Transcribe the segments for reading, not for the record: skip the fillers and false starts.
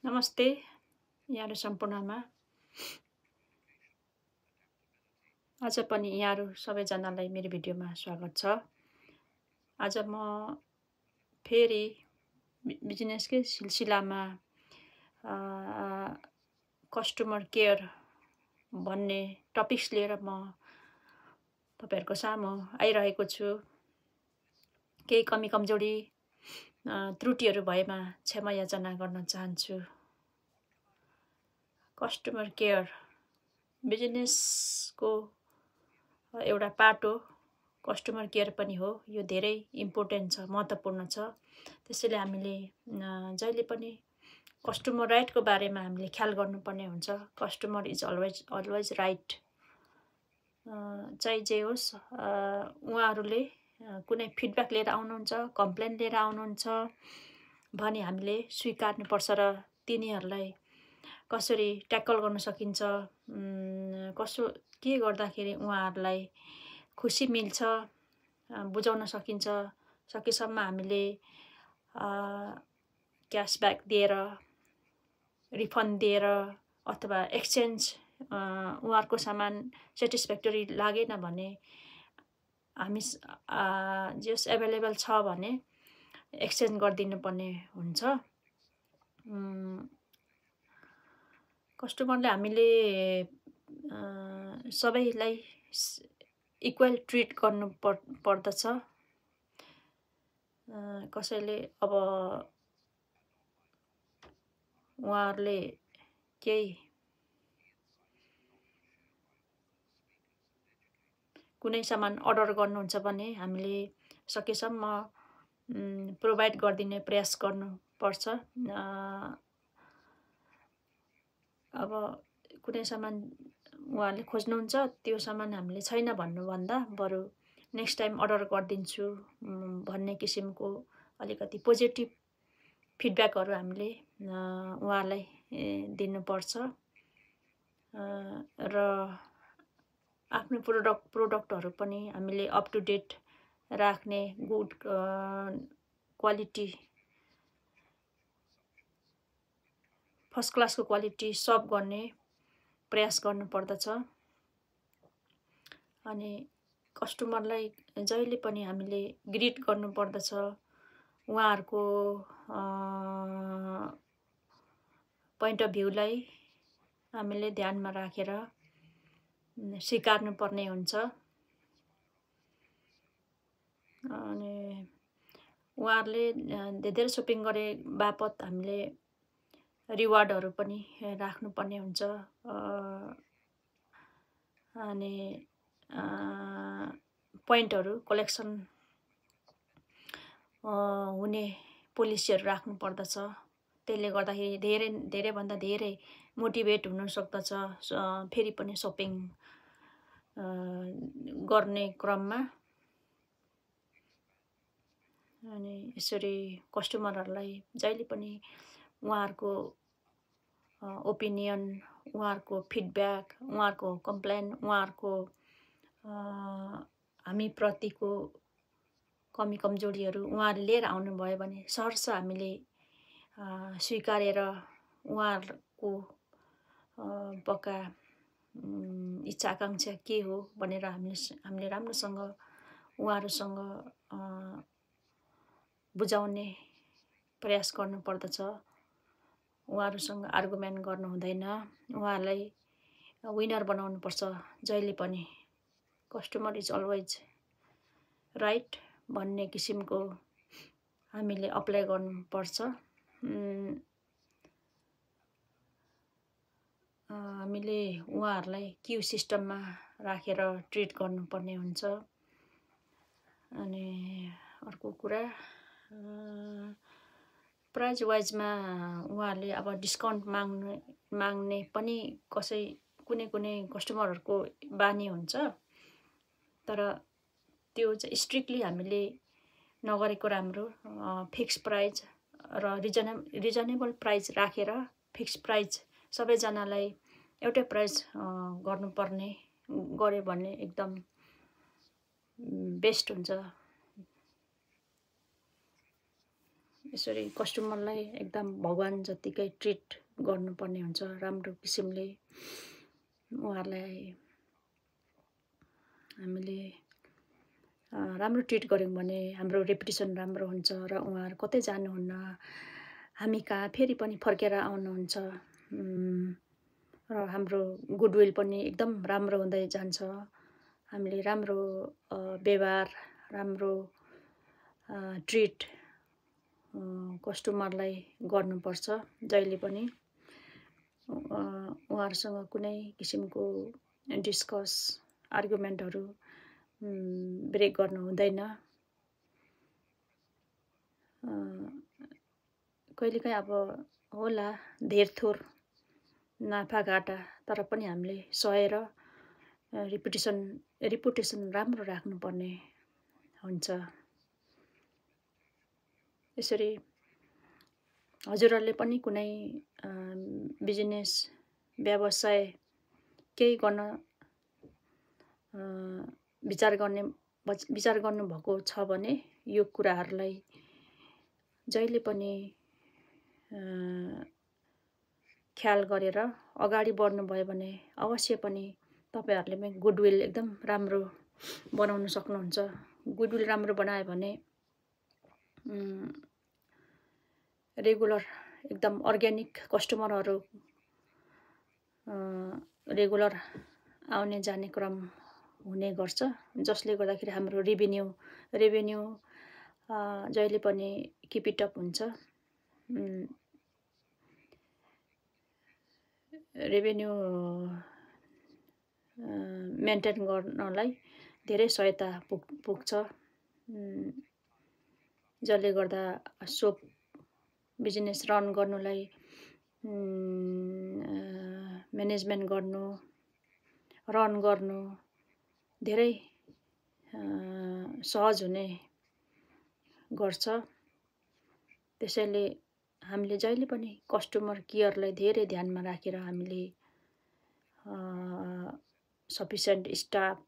नमस्ते यहाँहरु सम्पूर्णमा आज पनि यहाँहरु सबैजनालाई मेरो भिडियोमा स्वागत छ। आज म फेरि बिजनेसकै सिलसिलामा कस्टमर केयर भन्ने टपिक्स लिएर म तपाईहरुको सामु आइरहेको छु। केही कमी कमजोरी त्रुटिहरु भएमा क्षमा याचना गर्न चाहन्छु। कस्टमर केयर बिजनेसको एउटा पार्ट हो, कस्टमर केयर पनि हो। यो धेरै इम्पोर्टेन्ट छ, महत्त्वपूर्ण छ। त्यसैले हामीले जहिले पनि कस्टमर राइटको बारेमा हामीले ख्याल गर्नुपर्ने हुन्छ। Customer is always right. चाहे जे होस्, उहाँहरूले कुनै फिडब्याक लिएर आउनुहुन्छ, कम्प्लेन लिएर आउनुहुन्छ भने हामीले स्वीकार्नुपर्छ र तिनीहरूलाई कसरी ट्याकल गर्न सकिन्छ, के गर्दाखेरि उहाँहरूलाई खुसी मिल्छ, बुझाउन सकिन्छ। सकेसम्म हामीले क्यासब्याक दिएर, रिफन्ड दिएर अथवा एक्सचेन्ज उहाँहरूको सामान सेटिस्फ्याक्टोरी लागेन भने हामी जस एभाइलेबल छ भने एक्सचेन्ज गरिदिनु पर्ने हुन्छ। कस्टमरले हामीले सबैलाई इक्वल ट्रिट गर्नु पर्दछ। कसैले अब उहाँहरूले केही कुनै सामान अर्डर गर्नुहुन्छ भने हामीले सकेसम्म प्रोभाइड गरिदिने प्रयास गर्नुपर्छ। अब कुनै सामान उहाँहरूले खोज्नुहुन्छ, त्यो सामान हामीले छैन भन्नुभन्दा बरु नेक्स्ट टाइम अर्डर गरिदिन्छु भन्ने किसिमको अलिकति पोजिटिभ फिडब्याकहरू हामीले उहाँहरूलाई दिनुपर्छ। र आफ्नो प्रोडक्टहरू पनि हामीले अप टु डेट राख्ने, गुड क्वालिटी, फर्स्ट क्लासको क्वालिटी सर्भ गर्ने प्रयास गर्नुपर्दछ। अनि कस्टमरलाई जहिले पनि हामीले ग्रिट गर्नुपर्दछ। उहाँहरूको पोइन्ट अफ भ्यूलाई हामीले ध्यानमा राखेर स्वीकार्नुपर्ने हुन्छ। अनि उहाँहरूले धेरै सपिङ गरे बापत हामीले रिवार्डहरू पनि राख्नुपर्ने हुन्छ। अनि पोइन्टहरू कलेक्सन हुने पोलिसीहरू राख्नुपर्दछ। त्यसले गर्दाखेरि धेरैभन्दा धेरै मोटिभेट हुन सक्दछ फेरि पनि सपिङ गर्ने क्रममा। अनि यसरी कस्टमरहरूलाई जहिले पनि उहाँहरूको ओपिनियन, उहाँहरूको फिडब्याक, उहाँहरूको कम्प्लेन, उहाँहरूको हामी प्रतिको कमी कमजोरीहरू उहाँहरूले लिएर आउनुभयो भने सहर्ष हामीले स्वीकारेर उहाँहरूको पक्का इच्छा आकांक्षा के हो भनेर हामीले राम्रोसँग उहाँहरूसँग बुझाउने प्रयास गर्नुपर्दछ। उहाँहरूसँग आर्गुमेन्ट गर्नु हुँदैन, उहाँहरूलाई विनर बनाउनुपर्छ जहिले पनि। कस्टमर इज अलवेज राइट भन्ने किसिमको हामीले अप्लाई गर्नुपर्छ। हामीले उहाँहरूलाई क्यू सिस्टममा राखेर ट्रिट गर्नुपर्ने हुन्छ। अनि अर्को कुरा, प्राइज वाइजमा उहाँहरूले अब डिस्काउन्ट माग्ने पनि कुनै कस्टमरहरूको बानी हुन्छ। तर त्यो चाहिँ स्ट्रिक्टली हामीले नगरेको राम्रो। फिक्स प्राइज र रिजनेबल प्राइज राखेर फिक्स प्राइज सबैजनालाई एउटै प्राइज गर्यो भने एकदम बेस्ट हुन्छ। यसरी कस्टमरलाई एकदम भगवान जतिकै ट्रिट गर्नुपर्ने हुन्छ राम्रो किसिमले। उहाँहरूलाई हामीले राम्रो ट्रिट गऱ्यौँ भने हाम्रो रेपुटेसन राम्रो हुन्छ र उहाँहरू कतै जानुहुन्न, हामी कहाँ फेरि पनि फर्केर आउनुहुन्छ र हाम्रो गुडविल पनि एकदम राम्रो हुँदै जान्छ। हामीले राम्रो व्यवहार, राम्रो ट्रिट कस्टमरलाई गर्नुपर्छ जहिले पनि। उहाँहरूसँग कुनै किसिमको डिस्कस आर्गुमेन्टहरू ब्रेक गर्नु हुँदैन। कहिलेकाहीँ अब होला धेरथोर नाफाघाटा, तर पनि हामीले सहेर रेपुटेसन राम्रो राख्नुपर्ने हुन्छ। यसरी हजुरहरूले पनि कुनै बिजनेस व्यवसाय केही गर्न विचार गर्नुभएको छ भने यो कुराहरूलाई जहिले पनि ख्याल गरेर अगाडि बढ्नुभयो भने अवश्य पनि तपाईहरूले पनि गुडविल एकदम राम्रो बनाउन सक्नुहुन्छ। गुडविल राम्रो बनायो भने रेगुलर एकदम अर्ग्यानिक कस्टमरहरू रेगुलर आउने जाने क्रम हुने गर्छ, जसले गर्दाखेरि हाम्रो रेभेन्यू जहिले पनि किपिटअप हुन्छ। रेभेन्यू मेन्टेन गर्नलाई धेरै सहायता पुग्छ, जसले गर्दा सोप बिजनेस रन गर्नुलाई म्यानेजमेन्ट रन गर्नु धेरै सहज हुने गर्छ। त्यसैले हामीले जहिले पनि कस्टमर केयरलाई धेरै ध्यानमा राखेर हामीले सफिसियन्ट स्टाफ,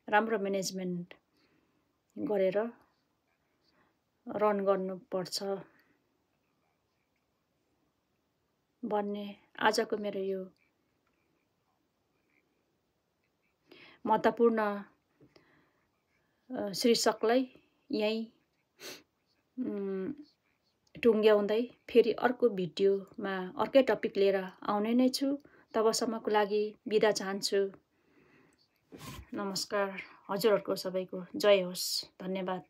राम्रो म्यानेजमेन्ट गरेर रन गर्नुपर्छ भन्ने आजको मेरो यो महत्त्वपूर्ण शीर्षकलाई यहीँ टुङ्ग्याउँदै फेरि अर्को भिडियोमा अर्कै टपिक लिएर आउने नै छु। तबसम्मको लागि बिदा चाहन्छु। नमस्कार। हजुरहरूको सबैको जय होस्। धन्यवाद।